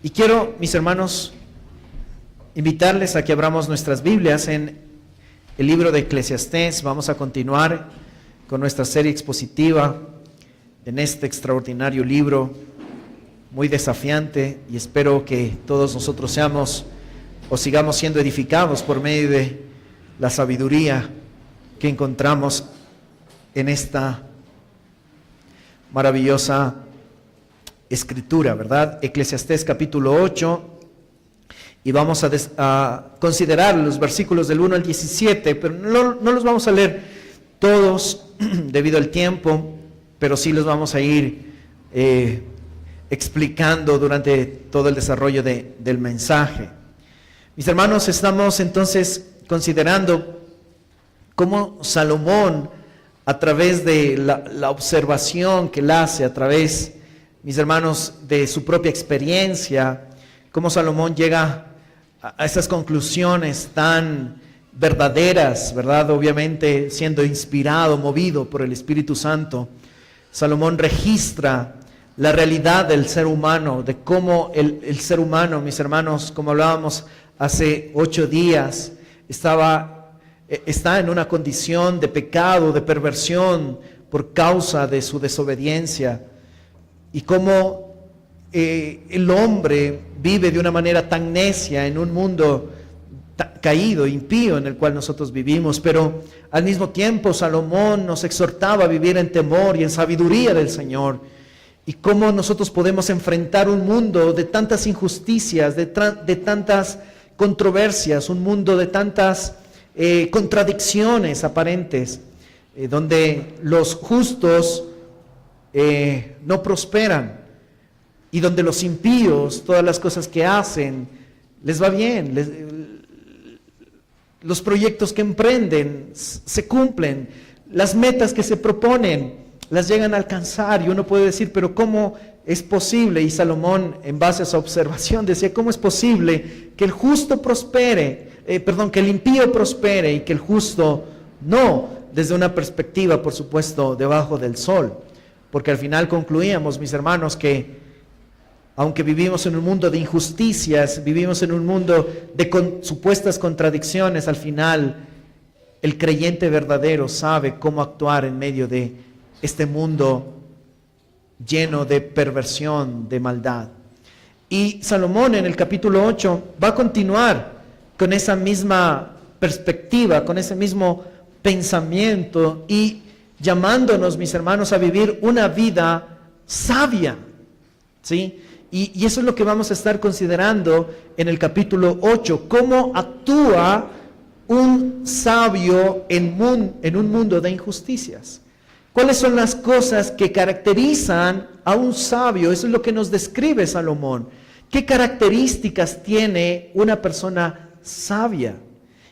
Y quiero, mis hermanos, invitarles a que abramos nuestras Biblias en el libro de Eclesiastés. Vamos a continuar con nuestra serie expositiva en este extraordinario libro, muy desafiante, y espero que todos nosotros seamos o sigamos siendo edificados por medio de la sabiduría que encontramos en esta maravillosa escritura, ¿verdad? Eclesiastés capítulo 8, y vamos a considerar los versículos del 1 al 17, pero no los vamos a leer todos debido al tiempo, pero sí los vamos a ir explicando durante todo el desarrollo del mensaje. Mis hermanos, estamos entonces considerando cómo Salomón, a través de la observación que él hace, a través, mis hermanos, de su propia experiencia, cómo Salomón llega a esas conclusiones tan verdaderas, ¿verdad? Obviamente siendo inspirado, movido por el Espíritu Santo. Salomón registra la realidad del ser humano, de cómo el ser humano, mis hermanos, como hablábamos hace 8 días, está en una condición de pecado, de perversión por causa de su desobediencia, y cómo el hombre vive de una manera tan necia en un mundo caído, impío en el cual nosotros vivimos. Pero al mismo tiempo Salomón nos exhortaba a vivir en temor y en sabiduría del Señor, y cómo nosotros podemos enfrentar un mundo de tantas injusticias, de tantas controversias, un mundo de tantas contradicciones aparentes, donde los justos no prosperan, y donde los impíos, todas las cosas que hacen, les va bien, los proyectos que emprenden se cumplen, las metas que se proponen las llegan a alcanzar, y uno puede decir, pero ¿cómo es posible? Y Salomón, en base a su observación, decía, ¿cómo es posible que el justo prospere, que el impío prospere y que el justo no? Desde una perspectiva, por supuesto, debajo del sol. Porque al final concluíamos, mis hermanos, que aunque vivimos en un mundo de injusticias, vivimos en un mundo de supuestas contradicciones, al final el creyente verdadero sabe cómo actuar en medio de este mundo lleno de perversión, de maldad. Y Salomón en el capítulo 8 va a continuar con esa misma perspectiva, con ese mismo pensamiento, y llamándonos, mis hermanos, a vivir una vida sabia, ¿sí? Y eso es lo que vamos a estar considerando en el capítulo 8, cómo actúa un sabio en un mundo de injusticias. ¿Cuáles son las cosas que caracterizan a un sabio? Eso es lo que nos describe Salomón. ¿Qué características tiene una persona sabia?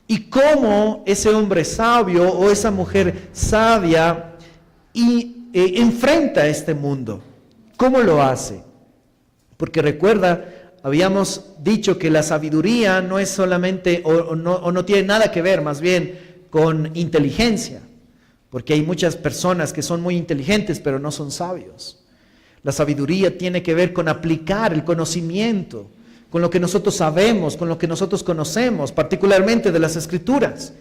Y cómo ese hombre sabio o esa mujer sabia enfrenta este mundo. ¿Cómo lo hace? Porque recuerda, habíamos dicho que la sabiduría no es solamente, o no tiene nada que ver más bien con inteligencia. Porque hay muchas personas que son muy inteligentes, pero no son sabios. La sabiduría tiene que ver con aplicar el conocimiento, con lo que nosotros sabemos, con lo que nosotros conocemos, particularmente de las Escrituras.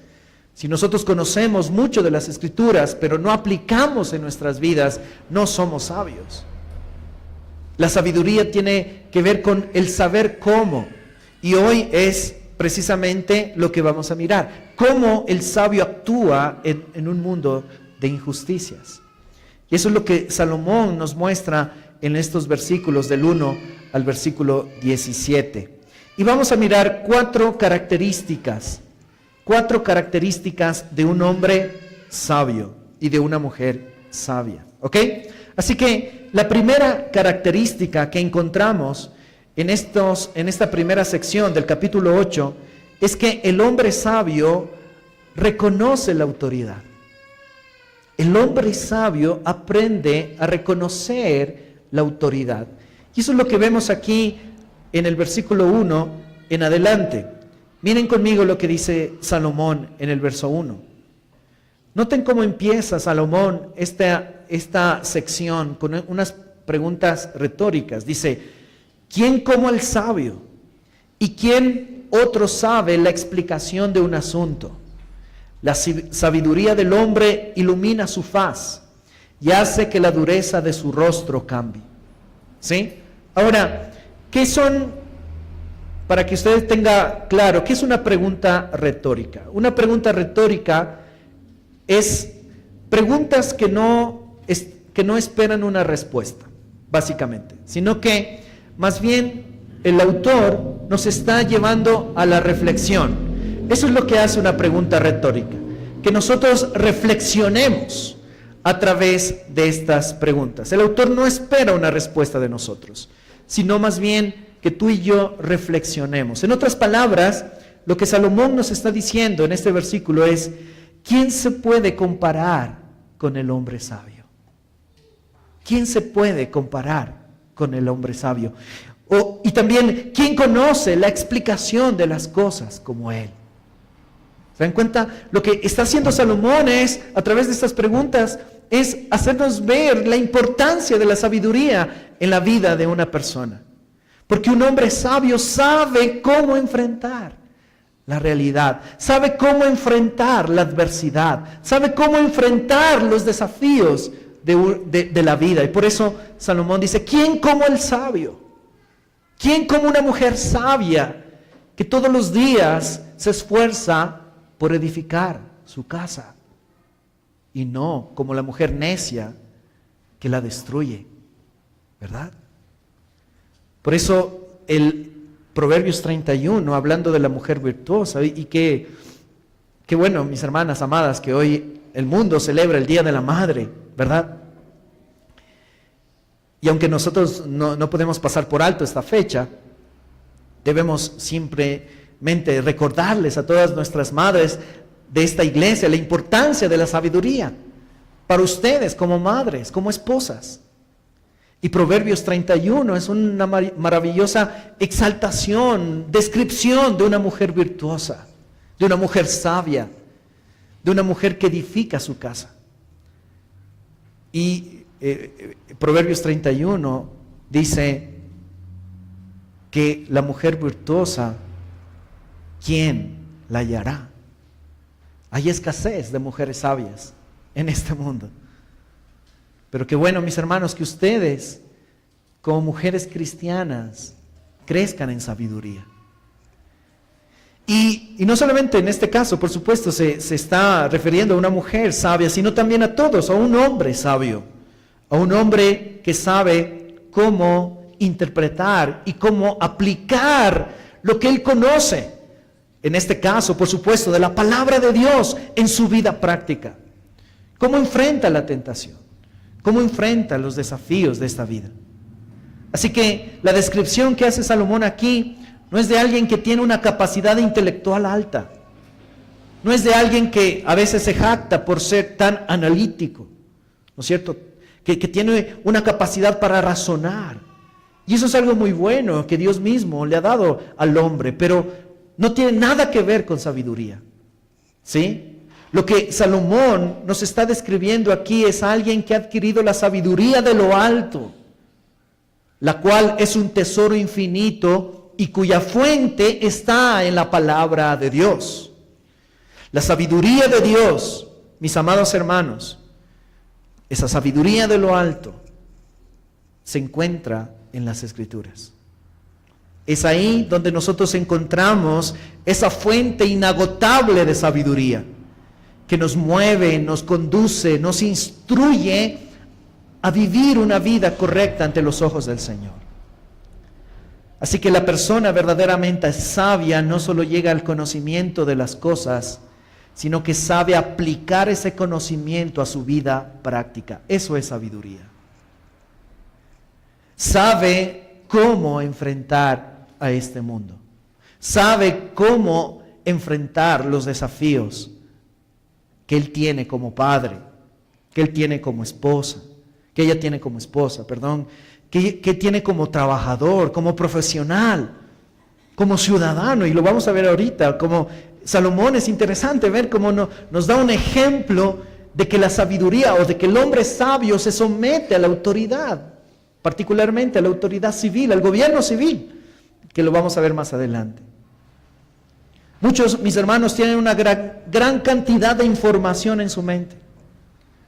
Si nosotros conocemos mucho de las Escrituras, pero no aplicamos en nuestras vidas, no somos sabios. La sabiduría tiene que ver con el saber cómo. Y hoy es precisamente lo que vamos a mirar. Cómo el sabio actúa en un mundo de injusticias. Y eso es lo que Salomón nos muestra en estos versículos del 1 al versículo 17. Y vamos a mirar 4 características de un hombre sabio y de una mujer sabia. ¿Ok? Así que la primera característica que encontramos en esta primera sección del capítulo 8 es que el hombre sabio reconoce la autoridad. El hombre sabio aprende a reconocer la autoridad. Y eso es lo que vemos aquí en el versículo 1 en adelante. Miren conmigo lo que dice Salomón en el verso 1. Noten cómo empieza Salomón esta sección con unas preguntas retóricas. Dice, ¿quién como el sabio? ¿Y quién otro sabe la explicación de un asunto? La sabiduría del hombre ilumina su faz y hace que la dureza de su rostro cambie. ¿Sí? Ahora, ¿qué son, para que usted tenga claro, qué es una pregunta retórica? Una pregunta retórica es preguntas que no esperan una respuesta, básicamente, sino que más bien el autor nos está llevando a la reflexión. Eso es lo que hace una pregunta retórica, que nosotros reflexionemos a través de estas preguntas. El autor no espera una respuesta de nosotros, sino más bien que tú y yo reflexionemos. En otras palabras, lo que Salomón nos está diciendo en este versículo es: ¿quién se puede comparar con el hombre sabio? ¿Quién se puede comparar con el hombre sabio? Y también, ¿quién conoce la explicación de las cosas como él? ¿Se dan cuenta? Lo que está haciendo Salomón es, a través de estas preguntas, es hacernos ver la importancia de la sabiduría en la vida de una persona. Porque un hombre sabio sabe cómo enfrentar la realidad, sabe cómo enfrentar la adversidad, sabe cómo enfrentar los desafíos de la vida. Y por eso Salomón dice: ¿quién como el sabio? ¿Quién como una mujer sabia que todos los días se esfuerza por edificar su casa? Y no como la mujer necia que la destruye, ¿verdad? Por eso el Proverbios 31, hablando de la mujer virtuosa, y que bueno, mis hermanas amadas, que hoy el mundo celebra el Día de la Madre, ¿verdad? Y aunque nosotros no podemos pasar por alto esta fecha, debemos simplemente recordarles a todas nuestras madres de esta iglesia la importancia de la sabiduría para ustedes como madres, como esposas. Y Proverbios 31 es una maravillosa exaltación, descripción de una mujer virtuosa, de una mujer sabia, de una mujer que edifica su casa. Y Proverbios 31 dice que la mujer virtuosa, ¿quién la hallará? Hay escasez de mujeres sabias en este mundo. Pero qué bueno, mis hermanos, que ustedes, como mujeres cristianas, crezcan en sabiduría. Y no solamente en este caso, por supuesto, se está refiriendo a una mujer sabia, sino también a todos, a un hombre sabio, a un hombre que sabe cómo interpretar y cómo aplicar lo que él conoce. En este caso, por supuesto, de la palabra de Dios en su vida práctica. ¿Cómo enfrenta la tentación? ¿Cómo enfrenta los desafíos de esta vida? Así que la descripción que hace Salomón aquí no es de alguien que tiene una capacidad intelectual alta. No es de alguien que a veces se jacta por ser tan analítico, ¿no es cierto? Que tiene una capacidad para razonar. Y eso es algo muy bueno que Dios mismo le ha dado al hombre, pero no tiene nada que ver con sabiduría. ¿Sí? Lo que Salomón nos está describiendo aquí es alguien que ha adquirido la sabiduría de lo alto, la cual es un tesoro infinito y cuya fuente está en la palabra de Dios. La sabiduría de Dios, mis amados hermanos, esa sabiduría de lo alto se encuentra en las Escrituras. Es ahí donde nosotros encontramos esa fuente inagotable de sabiduría que nos mueve, nos conduce, nos instruye a vivir una vida correcta ante los ojos del Señor. Así que la persona verdaderamente sabia no solo llega al conocimiento de las cosas, sino que sabe aplicar ese conocimiento a su vida práctica. Eso es sabiduría. Sabe cómo enfrentar a este mundo. Sabe cómo enfrentar los desafíos que él tiene como padre, que él tiene como esposa, que ella tiene como esposa, que tiene como trabajador, como profesional, como ciudadano, y lo vamos a ver ahorita. Como Salomón, es interesante ver cómo nos da un ejemplo de que la sabiduría o de que el hombre sabio se somete a la autoridad particularmente a la autoridad civil, al gobierno civil, que lo vamos a ver más adelante. Muchos, mis hermanos, tienen una gran cantidad de información en su mente,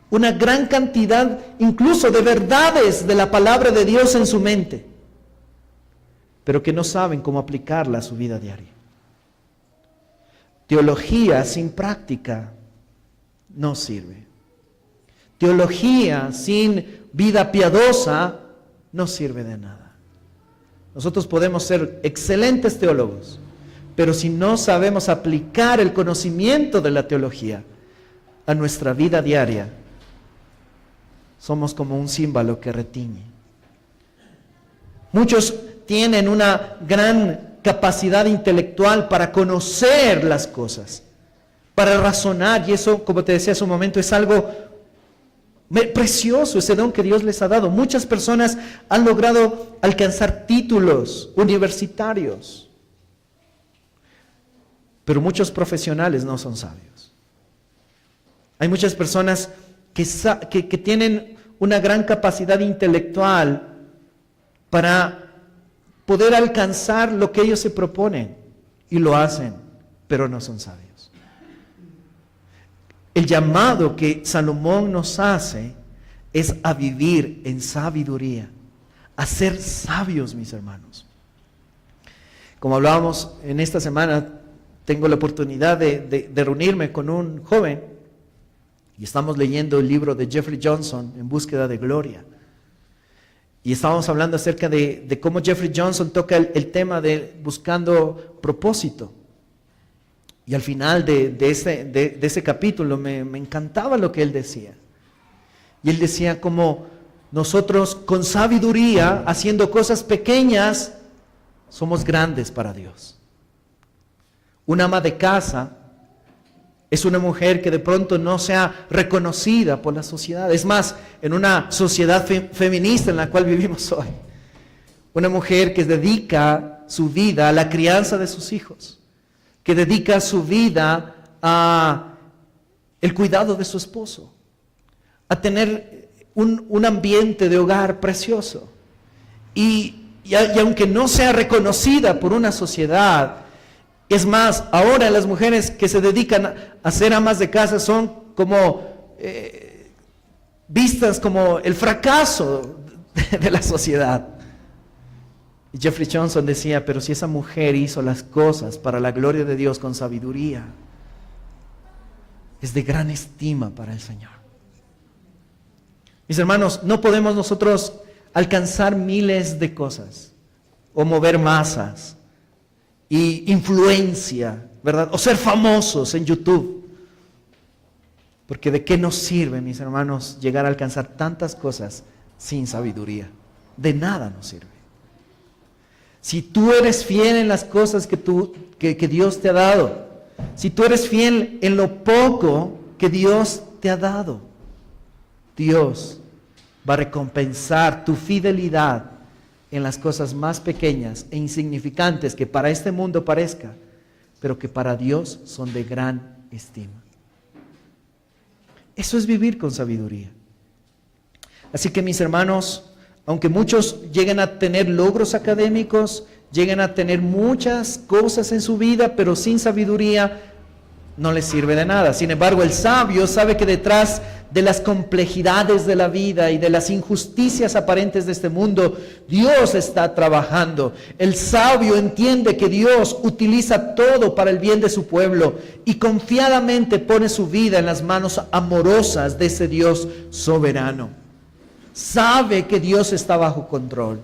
una gran cantidad incluso de verdades de la palabra de Dios en su mente, pero que no saben cómo aplicarla a su vida diaria. Teología sin práctica no sirve. Teología sin vida piadosa no sirve de nada. Nosotros podemos ser excelentes teólogos, pero si no sabemos aplicar el conocimiento de la teología a nuestra vida diaria, somos como un címbalo que retiñe. Muchos tienen una gran capacidad intelectual para conocer las cosas, para razonar, y eso, como te decía hace un momento, es algo precioso, ese don que Dios les ha dado. Muchas personas han logrado alcanzar títulos universitarios, pero muchos profesionales no son sabios. Hay muchas personas que tienen una gran capacidad intelectual para poder alcanzar lo que ellos se proponen, y lo hacen, pero no son sabios. El llamado que Salomón nos hace es a vivir en sabiduría, a ser sabios, mis hermanos. Como hablábamos en esta semana, tengo la oportunidad de reunirme con un joven y estamos leyendo el libro de Jeffrey Johnson, En búsqueda de gloria. Y estábamos hablando acerca de cómo Jeffrey Johnson toca el tema de buscando propósito. Y al final de ese capítulo me encantaba lo que él decía. Y él decía como nosotros con sabiduría, haciendo cosas pequeñas, somos grandes para Dios. Una ama de casa es una mujer que de pronto no sea reconocida por la sociedad. Es más, en una sociedad feminista en la cual vivimos hoy, una mujer que dedica su vida a la crianza de sus hijos, que dedica su vida a el cuidado de su esposo, a tener un ambiente de hogar precioso. Y aunque no sea reconocida por una sociedad, es más, ahora las mujeres que se dedican a ser amas de casa son como vistas como el fracaso de la sociedad. Y Jeffrey Johnson decía, pero si esa mujer hizo las cosas para la gloria de Dios con sabiduría, es de gran estima para el Señor. Mis hermanos, no podemos nosotros alcanzar miles de cosas o mover masas y influencia, ¿verdad? O ser famosos en YouTube. Porque ¿de qué nos sirve, mis hermanos, llegar a alcanzar tantas cosas sin sabiduría? De nada nos sirve. Si tú eres fiel en las cosas que Dios te ha dado, si tú eres fiel en lo poco que Dios te ha dado, Dios va a recompensar tu fidelidad en las cosas más pequeñas e insignificantes que para este mundo parezca, pero que para Dios son de gran estima. Eso es vivir con sabiduría. Así que, mis hermanos, aunque muchos lleguen a tener logros académicos, lleguen a tener muchas cosas en su vida, pero sin sabiduría, no les sirve de nada. Sin embargo, el sabio sabe que detrás de las complejidades de la vida y de las injusticias aparentes de este mundo, Dios está trabajando. El sabio entiende que Dios utiliza todo para el bien de su pueblo y confiadamente pone su vida en las manos amorosas de ese Dios soberano. Sabe que Dios está bajo control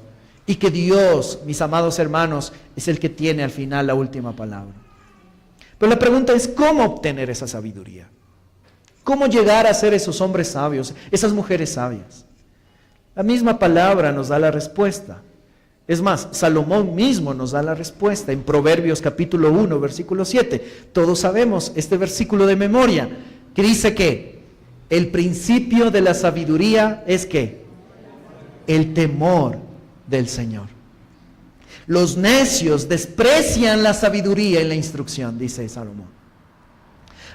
y que Dios, mis amados hermanos, es el que tiene al final la última palabra. Pero la pregunta es, ¿cómo obtener esa sabiduría? ¿Cómo llegar a ser esos hombres sabios, esas mujeres sabias? La misma palabra nos da la respuesta. Es más, Salomón mismo nos da la respuesta en Proverbios capítulo 1, versículo 7. Todos sabemos este versículo de memoria, que dice que el principio de la sabiduría es que el temor del Señor. Los necios desprecian la sabiduría y la instrucción, dice Salomón.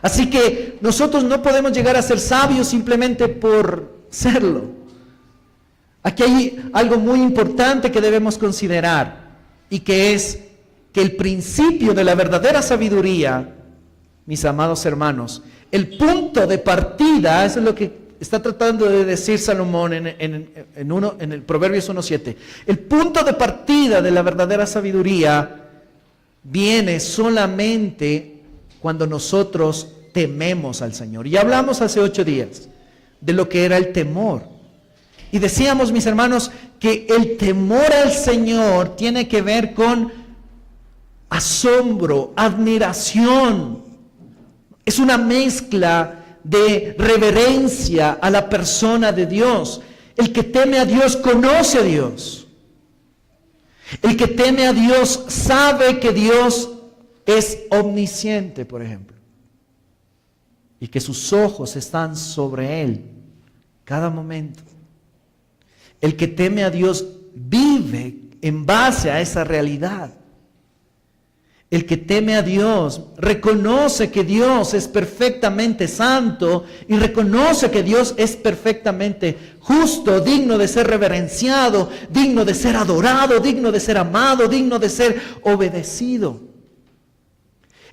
Así que nosotros no podemos llegar a ser sabios simplemente por serlo. Aquí hay algo muy importante que debemos considerar, y que es que el principio de la verdadera sabiduría, mis amados hermanos, el punto de partida, eso es lo que está tratando de decir Salomón en el Proverbios 1:7. El punto de partida de la verdadera sabiduría viene solamente cuando nosotros tememos al Señor. Y hablamos hace 8 días de lo que era el temor. Y decíamos, mis hermanos, que el temor al Señor tiene que ver con asombro, admiración. Es una mezcla de reverencia a la persona de Dios. El que teme a Dios conoce a Dios. El que teme a Dios sabe que Dios es omnisciente, por ejemplo, y que sus ojos están sobre Él cada momento. El que teme a Dios vive en base a esa realidad. El que teme a Dios reconoce que Dios es perfectamente santo y reconoce que Dios es perfectamente justo, digno de ser reverenciado, digno de ser adorado, digno de ser amado, digno de ser obedecido.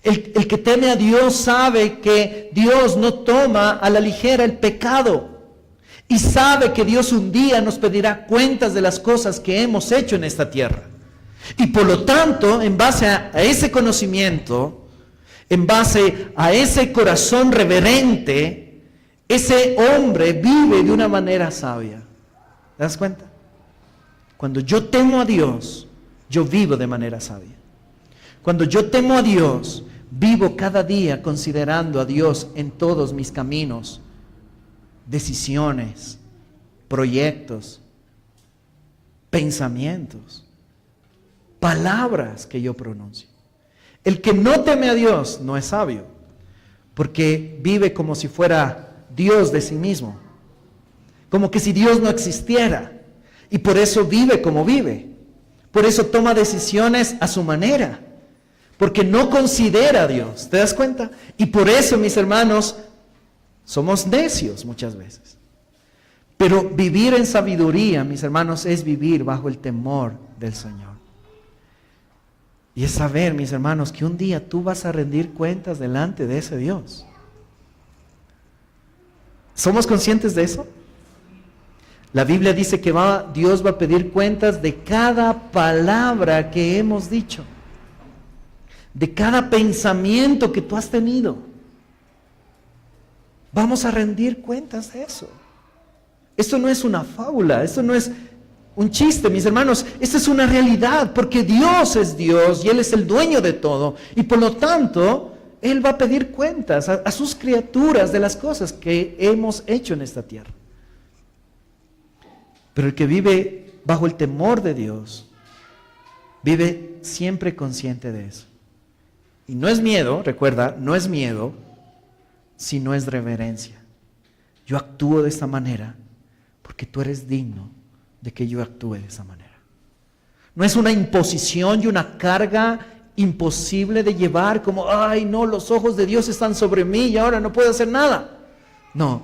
El que teme a Dios sabe que Dios no toma a la ligera el pecado y sabe que Dios un día nos pedirá cuentas de las cosas que hemos hecho en esta tierra. Y por lo tanto, en base a ese conocimiento, en base a ese corazón reverente, ese hombre vive de una manera sabia. ¿Te das cuenta? Cuando yo temo a Dios, yo vivo de manera sabia. Cuando yo temo a Dios, vivo cada día considerando a Dios en todos mis caminos, decisiones, proyectos, pensamientos, palabras que yo pronuncio. El que no teme a Dios no es sabio, porque vive como si fuera Dios de sí mismo, como que si Dios no existiera, y por eso vive como vive, por eso toma decisiones a su manera, porque no considera a Dios. ¿Te das cuenta? Y por eso, mis hermanos, somos necios muchas veces. Pero vivir en sabiduría, mis hermanos, es vivir bajo el temor del Señor. Y es saber, mis hermanos, que un día tú vas a rendir cuentas delante de ese Dios. ¿Somos conscientes de eso? La Biblia dice que Dios va a pedir cuentas de cada palabra que hemos dicho, de cada pensamiento que tú has tenido. Vamos a rendir cuentas de eso. Esto no es una fábula, esto no es un chiste, mis hermanos. Esto es una realidad, porque Dios es Dios y Él es el dueño de todo. Y por lo tanto, Él va a pedir cuentas a sus criaturas de las cosas que hemos hecho en esta tierra. Pero el que vive bajo el temor de Dios, vive siempre consciente de eso. Y no es miedo, recuerda, no es miedo, sino es reverencia. Yo actúo de esta manera porque tú eres digno de que yo actúe de esa manera. No es una imposición y una carga imposible de llevar, como, ay no, los ojos de Dios están sobre mí y ahora no puedo hacer nada. No,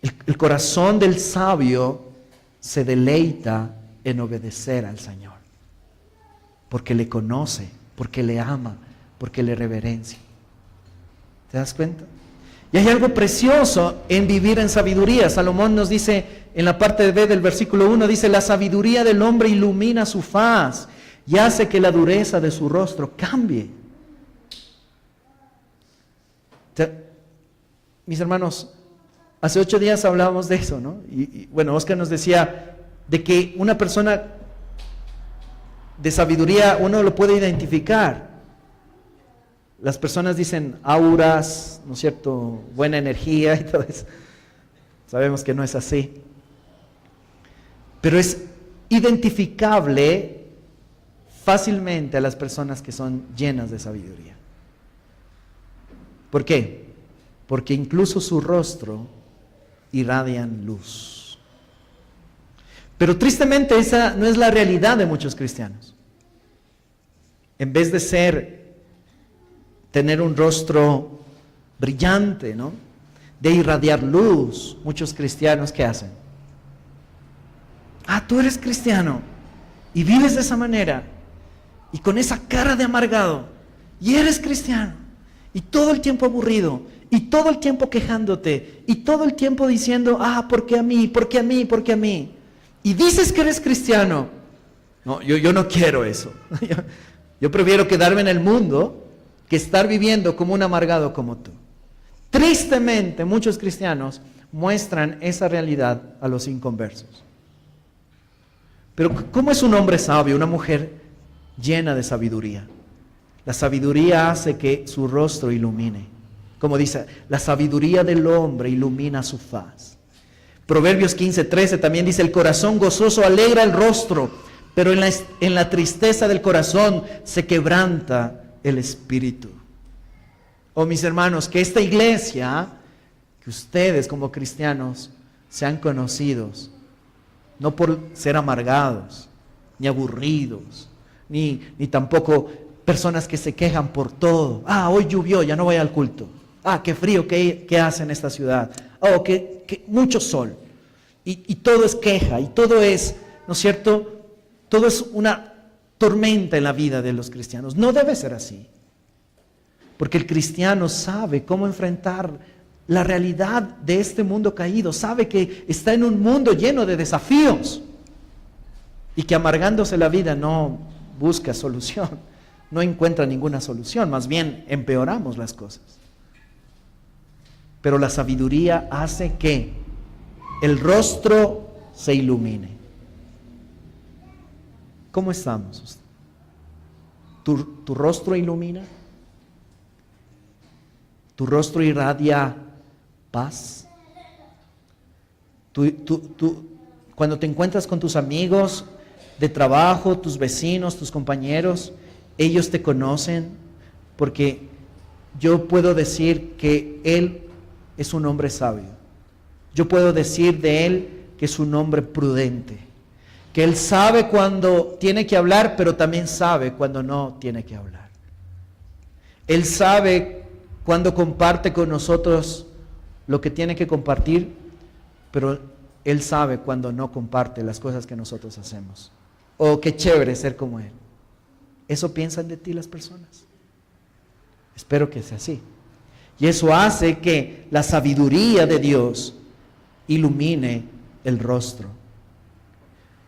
el corazón del sabio se deleita en obedecer al Señor, porque le conoce, porque le ama, porque le reverencia. ¿Te das cuenta? Y hay algo precioso en vivir en sabiduría. Salomón nos dice en la parte B del versículo 1, dice, la sabiduría del hombre ilumina su faz y hace que la dureza de su rostro cambie. Mis hermanos, hace 8 días hablábamos de eso, ¿no? Y bueno, Oscar nos decía de que una persona de sabiduría uno lo puede identificar. Las personas dicen auras, ¿no es cierto? Buena energía y todo eso. Sabemos que no es así. Pero es identificable fácilmente a las personas que son llenas de sabiduría. ¿Por qué? Porque incluso su rostro irradian luz. Pero tristemente esa no es la realidad de muchos cristianos. En vez de tener un rostro brillante, ¿no? De irradiar luz, muchos cristianos, ¿qué hacen? tú eres cristiano y vives de esa manera y con esa cara de amargado y eres cristiano y todo el tiempo aburrido y todo el tiempo quejándote y todo el tiempo diciendo, ¿por qué a mí? ¿Por qué a mí? ¿Por qué a mí? Y dices que eres cristiano. No, yo no quiero eso. Yo prefiero quedarme en el mundo que estar viviendo como un amargado como tú. Tristemente, muchos cristianos muestran esa realidad a los inconversos. Pero ¿cómo es un hombre sabio, una mujer llena de sabiduría? La sabiduría hace que su rostro ilumine. Como dice, la sabiduría del hombre ilumina su faz. Proverbios 15:13 también dice, el corazón gozoso alegra el rostro, pero en la tristeza del corazón se quebranta el espíritu. Oh, mis hermanos, que esta iglesia, que ustedes como cristianos sean conocidos, no por ser amargados, ni aburridos, ni tampoco personas que se quejan por todo. Hoy llovió, ya no voy al culto. Qué frío que hace en esta ciudad. Que mucho sol. Y todo es queja, y todo es, ¿no es cierto? Todo es una tormenta en la vida de los cristianos. No debe ser así. Porque el cristiano sabe cómo enfrentar la realidad de este mundo caído. Sabe que está en un mundo lleno de desafíos. Y que amargándose la vida no busca solución. No encuentra ninguna solución. Más bien empeoramos las cosas. Pero la sabiduría hace que el rostro se ilumine. ¿Cómo estamos? ¿Tu rostro ilumina? ¿Tu rostro irradia paz? Cuando te encuentras con tus amigos de trabajo, tus vecinos, tus compañeros, ellos te conocen, porque yo puedo decir que él es un hombre sabio. Yo puedo decir de él que es un hombre prudente, que él sabe cuando tiene que hablar, pero también sabe cuando no tiene que hablar. Él sabe cuando comparte con nosotros lo que tiene que compartir, pero él sabe cuando no comparte las cosas que nosotros hacemos. Oh, qué chévere ser como él. ¿Eso piensan de ti las personas? Espero que sea así. Y eso hace que la sabiduría de Dios ilumine el rostro.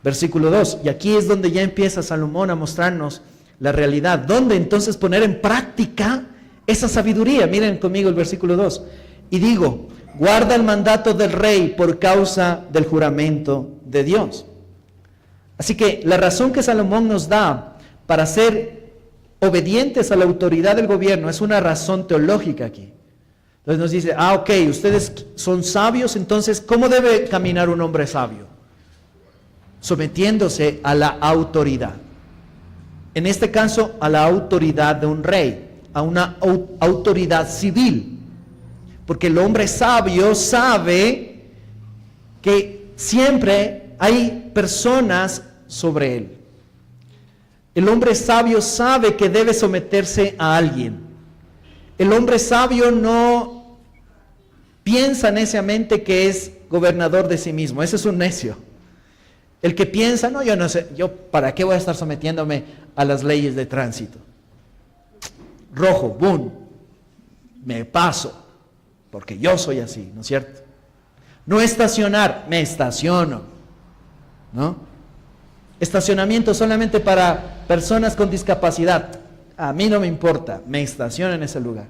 Versículo 2, y aquí es donde ya empieza Salomón a mostrarnos la realidad. ¿Dónde entonces poner en práctica esa sabiduría? Miren conmigo el versículo 2. Y digo, guarda el mandato del rey por causa del juramento de Dios. Así que la razón que Salomón nos da para ser obedientes a la autoridad del gobierno es una razón teológica aquí. Entonces nos dice, ok, ustedes son sabios, entonces, ¿cómo debe caminar un hombre sabio? Sometiéndose a la autoridad. En este caso, a la autoridad de un rey, a una autoridad civil. Porque el hombre sabio sabe que siempre hay personas sobre él. El hombre sabio sabe que debe someterse a alguien. El hombre sabio no piensa neciamente que es gobernador de sí mismo. Ese es un necio. El que piensa, no, yo no sé, yo para qué voy a estar sometiéndome a las leyes de tránsito. Rojo, boom, me paso, porque yo soy así, ¿no es cierto? No estacionar, me estaciono, ¿no? Estacionamiento solamente para personas con discapacidad, a mí no me importa, me estaciono en ese lugar.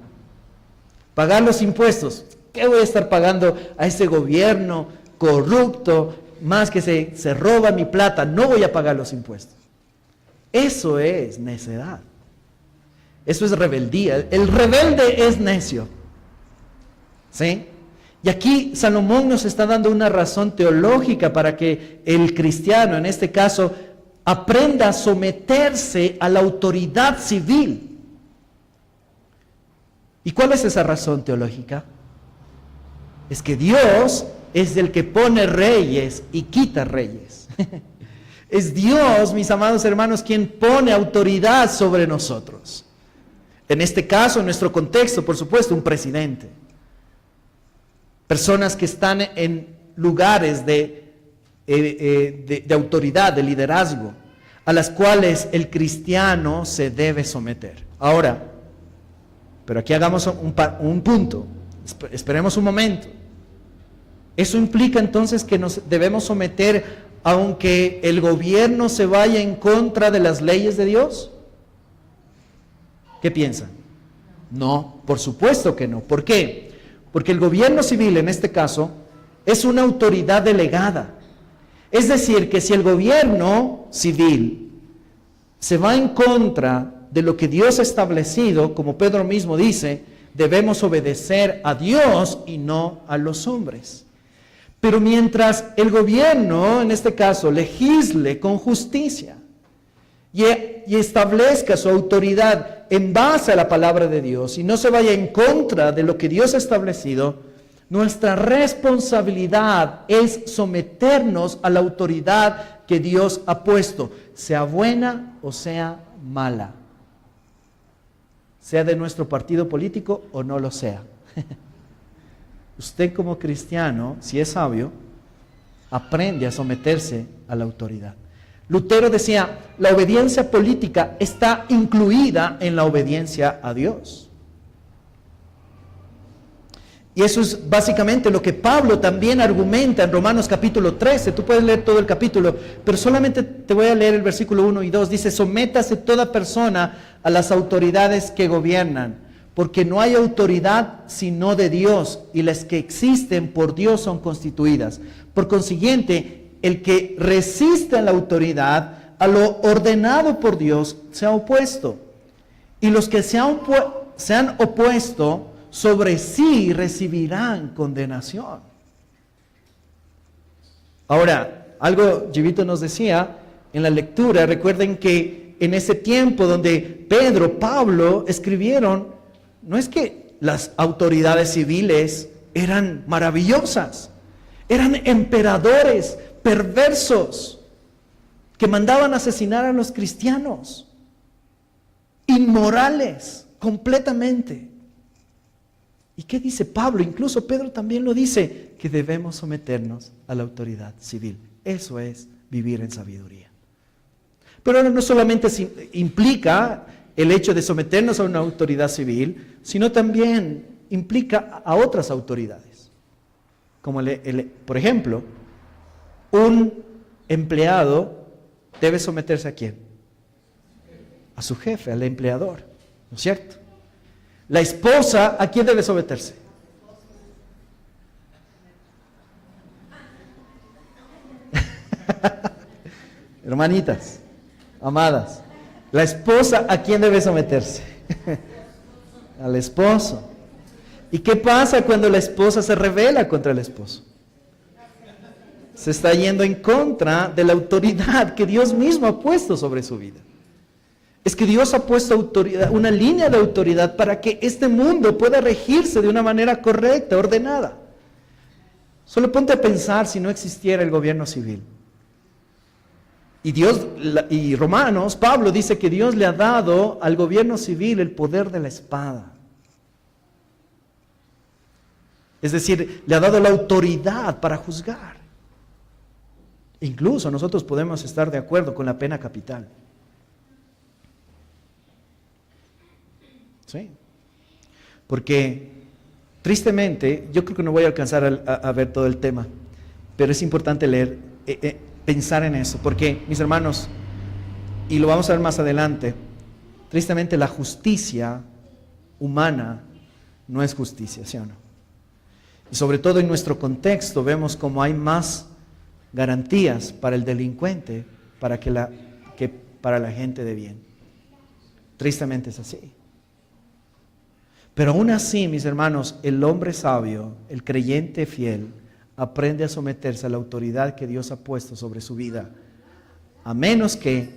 Pagar los impuestos, ¿qué voy a estar pagando a ese gobierno corrupto, más que se roba mi plata? No voy a pagar los impuestos. Eso es necedad. Eso es rebeldía. El rebelde es necio. ¿Sí? Y aquí Salomón nos está dando una razón teológica para que el cristiano, en este caso, aprenda a someterse a la autoridad civil. ¿Y cuál es esa razón teológica? Es que Dios es el que pone reyes y quita reyes. Es Dios, mis amados hermanos, quien pone autoridad sobre nosotros. En este caso, en nuestro contexto, por supuesto, un presidente. Personas que están en lugares de de autoridad, de liderazgo, a las cuales el cristiano se debe someter. Ahora, pero aquí hagamos un punto, esperemos un momento. ¿Eso implica entonces que nos debemos someter aunque el gobierno se vaya en contra de las leyes de Dios? ¿Qué piensan? No, por supuesto que no. ¿Por qué? Porque el gobierno civil, en este caso, es una autoridad delegada. Es decir, que si el gobierno civil se va en contra de lo que Dios ha establecido, como Pedro mismo dice, debemos obedecer a Dios y no a los hombres. Pero mientras el gobierno, en este caso, legisle con justicia y establezca su autoridad en base a la palabra de Dios y no se vaya en contra de lo que Dios ha establecido, nuestra responsabilidad es someternos a la autoridad que Dios ha puesto, sea buena o sea mala, sea de nuestro partido político o no lo sea. Usted como cristiano, si es sabio, aprende a someterse a la autoridad. Lutero decía, la obediencia política está incluida en la obediencia a Dios. Y eso es básicamente lo que Pablo también argumenta en Romanos capítulo 13. Tú puedes leer todo el capítulo, pero solamente te voy a leer el versículo 1 y 2. Dice, sométase toda persona a las autoridades que gobiernan, porque no hay autoridad sino de Dios, y las que existen por Dios son constituidas. Por consiguiente, el que resiste a la autoridad, a lo ordenado por Dios, se ha opuesto. Y los que se han opuesto, sobre sí recibirán condenación. Ahora, algo Givito nos decía en la lectura, recuerden que en ese tiempo donde Pedro, Pablo escribieron, no es que las autoridades civiles eran maravillosas, eran emperadores perversos que mandaban asesinar a los cristianos, inmorales completamente. ¿Y qué dice Pablo? Incluso Pedro también lo dice, que debemos someternos a la autoridad civil. Eso es vivir en sabiduría. Pero no solamente implica el hecho de someternos a una autoridad civil, sino también implica a otras autoridades. Como por ejemplo, un empleado debe someterse ¿a quién? A su jefe, al empleador, ¿no es cierto? La esposa, ¿a quién debe someterse? Hermanitas, amadas, la esposa, ¿a quién debe someterse? Al esposo. ¿Y qué pasa cuando la esposa se rebela contra el esposo? Se está yendo en contra de la autoridad que Dios mismo ha puesto sobre su vida. Es que Dios ha puesto autoridad, una línea de autoridad para que este mundo pueda regirse de una manera correcta, ordenada. Solo ponte a pensar si no existiera el gobierno civil. Y Romanos, Pablo dice que Dios le ha dado al gobierno civil el poder de la espada. Es decir, le ha dado la autoridad para juzgar. Incluso nosotros podemos estar de acuerdo con la pena capital. ¿Sí? Porque tristemente, yo creo que no voy a alcanzar a ver todo el tema, pero es importante leer, pensar en eso, porque mis hermanos, y lo vamos a ver más adelante, tristemente la justicia humana no es justicia, ¿sí o no? Y sobre todo en nuestro contexto vemos como hay más garantías para el delincuente que para la gente de bien. Tristemente es así. Pero aún así, mis hermanos, el hombre sabio, el creyente fiel, aprende a someterse a la autoridad que Dios ha puesto sobre su vida, a menos que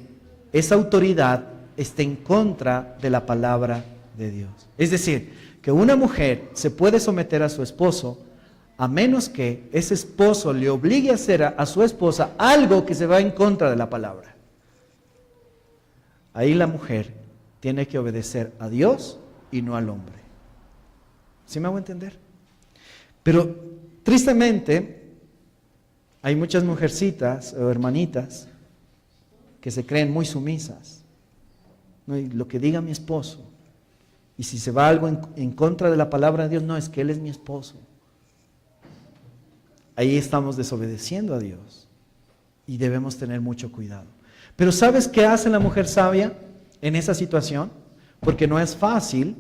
esa autoridad esté en contra de la palabra de Dios. Es decir, que una mujer se puede someter a su esposo a menos que ese esposo le obligue a hacer a su esposa algo que se va en contra de la palabra. Ahí la mujer tiene que obedecer a Dios y no al hombre. ¿Sí me hago entender? Pero tristemente, Hay muchas mujercitas o hermanitas que se creen muy sumisas. No, y lo que diga mi esposo. Y si se va algo en contra de la palabra de Dios, no, es que Él es mi esposo. Ahí estamos desobedeciendo a Dios. Y debemos tener mucho cuidado. Pero ¿sabes qué hace la mujer sabia en esa situación? Porque no es fácil.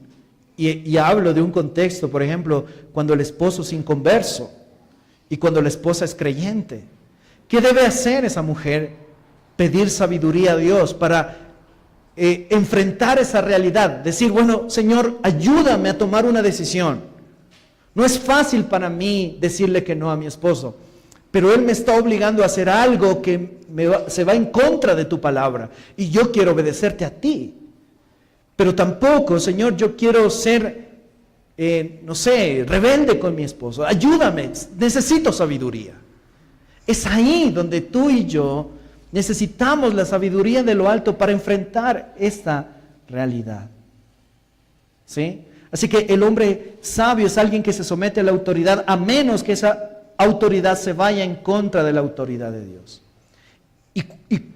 Y hablo de un contexto, por ejemplo, cuando el esposo es inconverso y cuando la esposa es creyente. ¿Qué debe hacer esa mujer? Pedir sabiduría a Dios para enfrentar esa realidad. Decir, bueno, Señor, ayúdame a tomar una decisión. No es fácil para mí decirle que no a mi esposo, pero Él me está obligando a hacer algo que se va en contra de tu palabra y yo quiero obedecerte a ti. Pero tampoco, Señor, yo quiero ser, rebelde con mi esposo. Ayúdame, necesito sabiduría. Es ahí donde tú y yo necesitamos la sabiduría de lo alto para enfrentar esta realidad. ¿Sí? Así que el hombre sabio es alguien que se somete a la autoridad, a menos que esa autoridad se vaya en contra de la autoridad de Dios.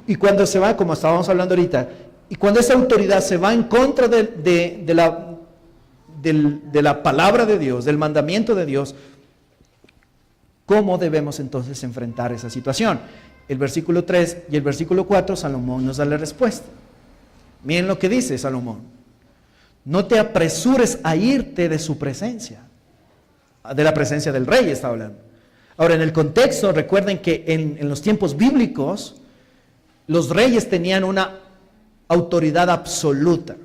Y cuando se va, como estábamos hablando ahorita, y cuando esa autoridad se va en contra de la palabra de Dios, del mandamiento de Dios, ¿cómo debemos entonces enfrentar esa situación? El versículo 3 y el versículo 4, Salomón nos da la respuesta. Miren lo que dice Salomón. No te apresures a irte de su presencia. De la presencia del rey está hablando. Ahora, en el contexto, recuerden que en los tiempos bíblicos, los reyes tenían una autoridad absoluta.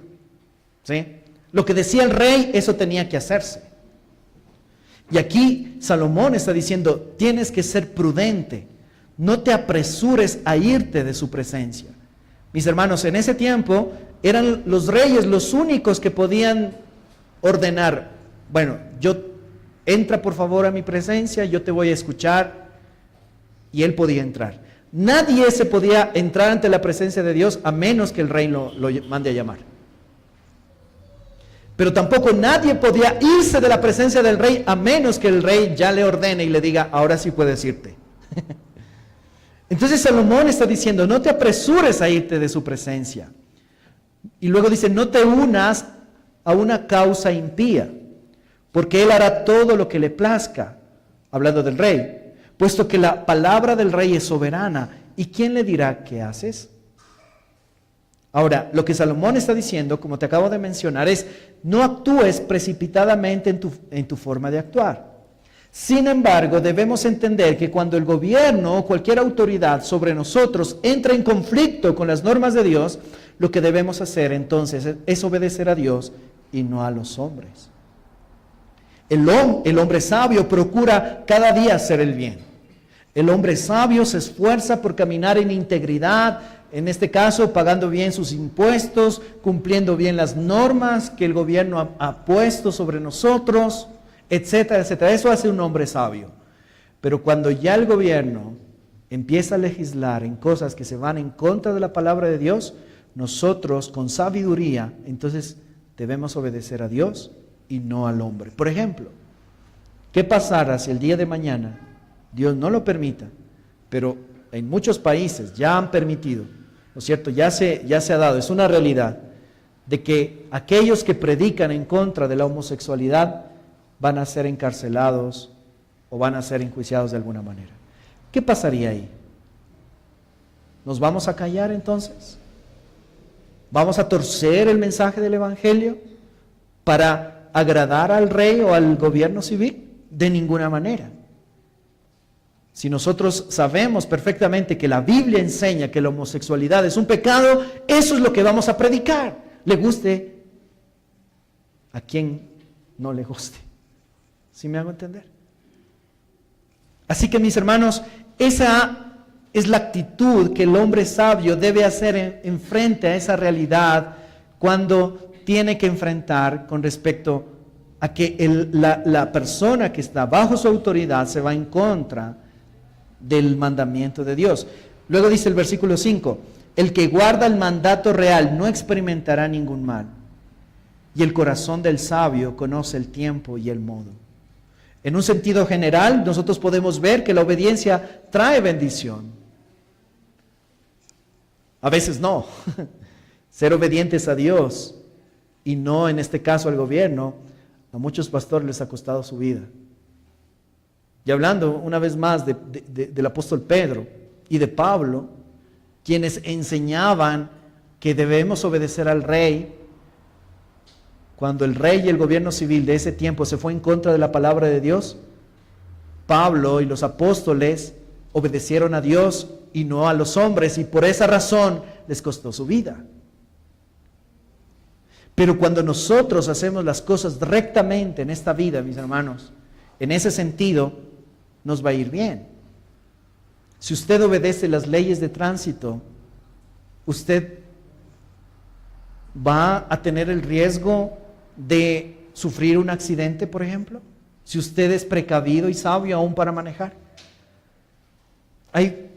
¿Sí? Lo que decía el rey, eso tenía que hacerse. Y aquí Salomón está diciendo, tienes que ser prudente. No te apresures a irte de su presencia. Mis hermanos, en ese tiempo eran los reyes los únicos que podían ordenar, bueno, entra por favor a mi presencia, yo te voy a escuchar, y él podía entrar. Nadie se podía entrar ante la presencia de Dios a menos que el rey lo mande a llamar. Pero tampoco nadie podía irse de la presencia del rey a menos que el rey ya le ordene y le diga, ahora sí puedes irte. Entonces Salomón está diciendo, no te apresures a irte de su presencia. Y luego dice, no te unas a una causa impía, porque él hará todo lo que le plazca, hablando del rey, puesto que la palabra del rey es soberana. ¿Y quién le dirá qué haces? Ahora, lo que Salomón está diciendo, como te acabo de mencionar, es no actúes precipitadamente en tu forma de actuar. Sin embargo, debemos entender que cuando el gobierno o cualquier autoridad sobre nosotros entra en conflicto con las normas de Dios, lo que debemos hacer entonces es obedecer a Dios y no a los hombres. El hombre sabio procura cada día hacer el bien. El hombre sabio se esfuerza por caminar en integridad, en este caso pagando bien sus impuestos, cumpliendo bien las normas que el gobierno ha puesto sobre nosotros, etcétera, etcétera. Eso hace un hombre sabio. Pero cuando ya el gobierno empieza a legislar en cosas que se van en contra de la palabra de Dios, nosotros con sabiduría, entonces debemos obedecer a Dios y no al hombre. Por ejemplo, ¿qué pasará si el día de mañana Dios no lo permita? Pero en muchos países ya han permitido, ¿no es cierto? Ya se ha dado, es una realidad, de que aquellos que predican en contra de la homosexualidad van a ser encarcelados o van a ser enjuiciados de alguna manera. ¿Qué pasaría ahí? ¿Nos vamos a callar entonces? ¿Vamos a torcer el mensaje del Evangelio para agradar al rey o al gobierno civil? De ninguna manera. Si nosotros sabemos perfectamente que la Biblia enseña que la homosexualidad es un pecado, eso es lo que vamos a predicar. Le guste a quien no le guste. ¿Sí me hago entender? Así que mis hermanos, esa es la actitud que el hombre sabio debe hacer en frente a esa realidad cuando tiene que enfrentar con respecto a que la persona que está bajo su autoridad se va en contra del mandamiento de Dios. Luego dice el versículo 5, el que guarda el mandato real no experimentará ningún mal, y el corazón del sabio conoce el tiempo y el modo. En un sentido general, nosotros podemos ver que la obediencia trae bendición. A veces no. Ser obedientes a Dios y no en este caso al gobierno, a muchos pastores les ha costado su vida. Y hablando una vez más del apóstol Pedro y de Pablo, quienes enseñaban que debemos obedecer al rey, cuando el rey y el gobierno civil de ese tiempo se fue en contra de la palabra de Dios, Pablo y los apóstoles obedecieron a Dios y no a los hombres, y por esa razón les costó su vida. Pero cuando nosotros hacemos las cosas rectamente en esta vida, mis hermanos, en ese sentido, nos va a ir bien. Si usted obedece las leyes de tránsito, usted va a tener el riesgo de sufrir un accidente, por ejemplo, si usted es precavido y sabio aún para manejar. Hay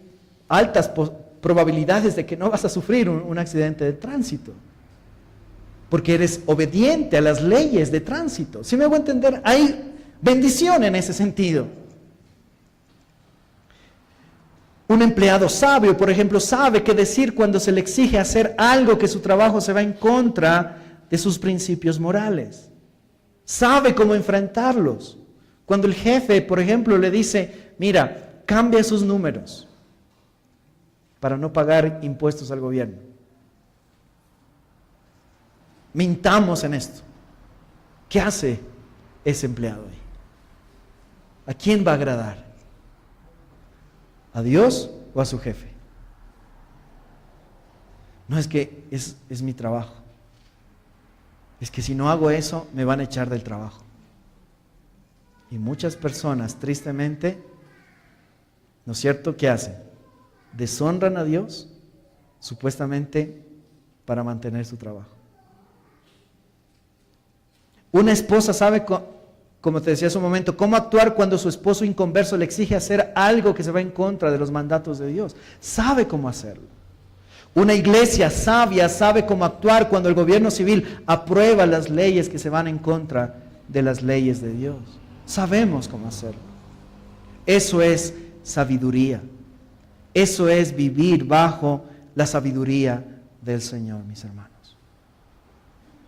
altas probabilidades de que no vas a sufrir un accidente de tránsito, porque eres obediente a las leyes de tránsito. ¿Sí me hago entender? Hay bendición en ese sentido. Un empleado sabio, por ejemplo, sabe qué decir cuando se le exige hacer algo que su trabajo se va en contra de sus principios morales. Sabe cómo enfrentarlos. Cuando el jefe, por ejemplo, le dice, mira, cambia sus números para no pagar impuestos al gobierno. Mintamos en esto. ¿Qué hace ese empleado ahí? ¿A quién va a agradar? ¿A Dios o a su jefe? No, es que es mi trabajo. Es que si no hago eso, me van a echar del trabajo. Y muchas personas, tristemente, ¿no es cierto?, ¿qué hacen? Deshonran a Dios, supuestamente, para mantener su trabajo. Una esposa sabe, como te decía hace un momento, cómo actuar cuando su esposo inconverso le exige hacer algo que se va en contra de los mandatos de Dios. Sabe cómo hacerlo. Una iglesia sabia sabe cómo actuar cuando el gobierno civil aprueba las leyes que se van en contra de las leyes de Dios. Sabemos cómo hacerlo. Eso es sabiduría. Eso es vivir bajo la sabiduría del Señor, mis hermanos.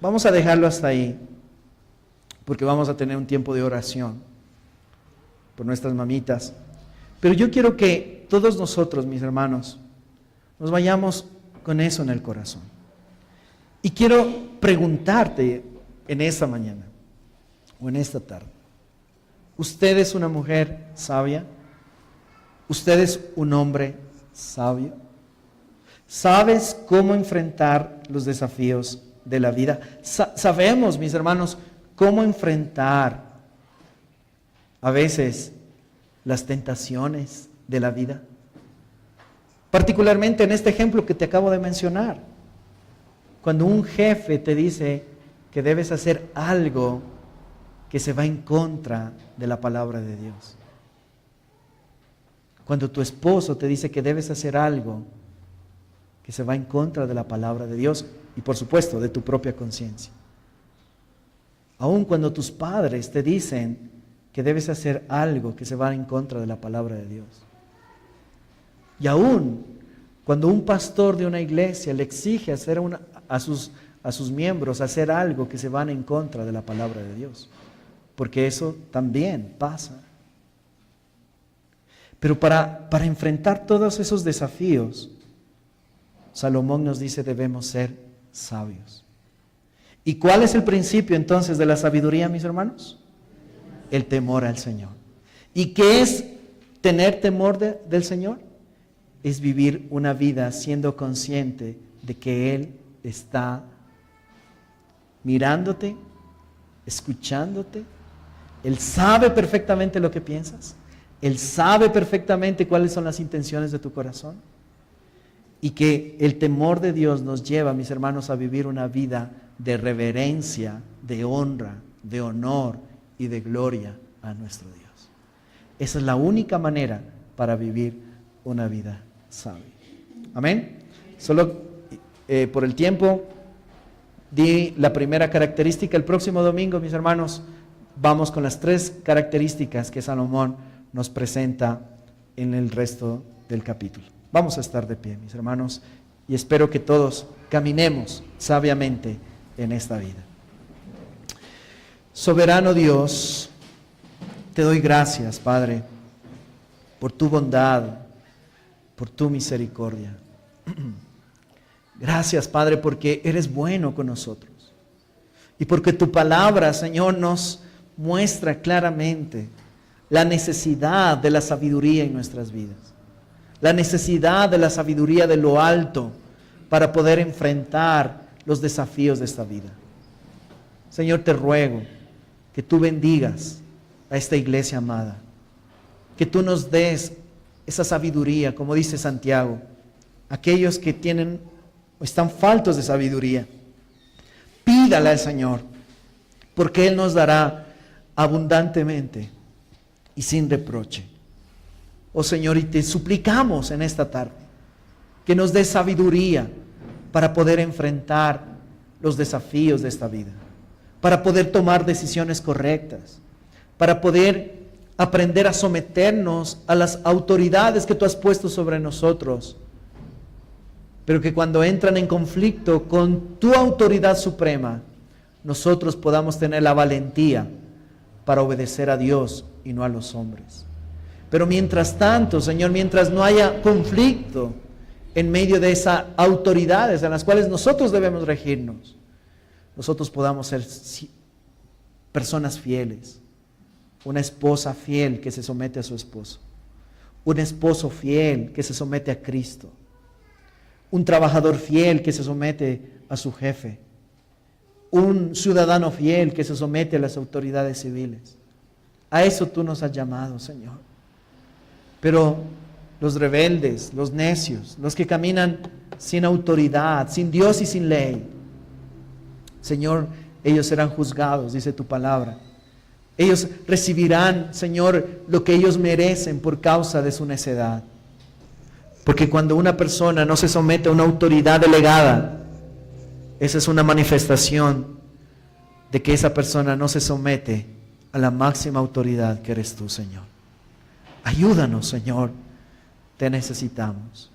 Vamos a dejarlo hasta ahí, porque vamos a tener un tiempo de oración por nuestras mamitas. Pero yo quiero que todos nosotros, mis hermanos, nos vayamos con eso en el corazón. Y quiero preguntarte en esta mañana o en esta tarde, ¿usted es una mujer sabia? ¿Usted es un hombre sabio? ¿Sabes cómo enfrentar los desafíos de la vida? Sabemos, mis hermanos, cómo enfrentar a veces las tentaciones de la vida. Particularmente en este ejemplo que te acabo de mencionar. Cuando un jefe te dice que debes hacer algo que se va en contra de la palabra de Dios. Cuando tu esposo te dice que debes hacer algo que se va en contra de la palabra de Dios y por supuesto de tu propia conciencia. Aun cuando tus padres te dicen que debes hacer algo que se va en contra de la palabra de Dios. Y aún cuando un pastor de una iglesia le exige hacer a sus miembros hacer algo que se van en contra de la palabra de Dios. Porque eso también pasa. Pero para enfrentar todos esos desafíos, Salomón nos dice debemos ser sabios. ¿Y cuál es el principio entonces de la sabiduría, mis hermanos? El temor al Señor. ¿Y qué es tener temor del Señor? Es vivir una vida siendo consciente de que Él está mirándote, escuchándote. Él sabe perfectamente lo que piensas. Él sabe perfectamente cuáles son las intenciones de tu corazón. Y que el temor de Dios nos lleva, mis hermanos, a vivir una vida de reverencia, de honra, de honor y de gloria a nuestro Dios. Esa es la única manera para vivir una vida sabia. Amén. Solo por el tiempo di la primera característica. El próximo domingo, mis hermanos, vamos con las 3 características que Salomón nos presenta en el resto del capítulo. Vamos a estar de pie, mis hermanos, y espero que todos caminemos sabiamente en esta vida. Soberano Dios, te doy gracias, Padre, por tu bondad, por tu misericordia. Gracias, Padre, porque eres bueno con nosotros. Y porque tu palabra, Señor, nos muestra claramente la necesidad de la sabiduría en nuestras vidas. La necesidad de la sabiduría de lo alto para poder enfrentar los desafíos de esta vida. Señor, te ruego que tú bendigas a esta iglesia amada. Que tú nos des esa sabiduría, como dice Santiago. Aquellos que tienen o están faltos de sabiduría, pídala al Señor, porque Él nos dará abundantemente y sin reproche. Oh Señor, y te suplicamos en esta tarde que nos des sabiduría para poder enfrentar los desafíos de esta vida, para poder tomar decisiones correctas, para poder aprender a someternos a las autoridades que tú has puesto sobre nosotros, pero que cuando entran en conflicto con tu autoridad suprema, nosotros podamos tener la valentía para obedecer a Dios y no a los hombres. Pero mientras tanto, Señor, mientras no haya conflicto en medio de esas autoridades en las cuales nosotros debemos regirnos, nosotros podamos ser personas fieles, una esposa fiel que se somete a su esposo, un esposo fiel que se somete a Cristo, un trabajador fiel que se somete a su jefe, un ciudadano fiel que se somete a las autoridades civiles. A eso tú nos has llamado, Señor. Pero los rebeldes, los necios, los que caminan sin autoridad, sin Dios y sin ley, Señor, ellos serán juzgados, dice tu palabra. Ellos recibirán, Señor, lo que ellos merecen por causa de su necedad. Porque cuando una persona no se somete a una autoridad delegada, esa es una manifestación de que esa persona no se somete a la máxima autoridad que eres tú, Señor. Ayúdanos, Señor, te necesitamos.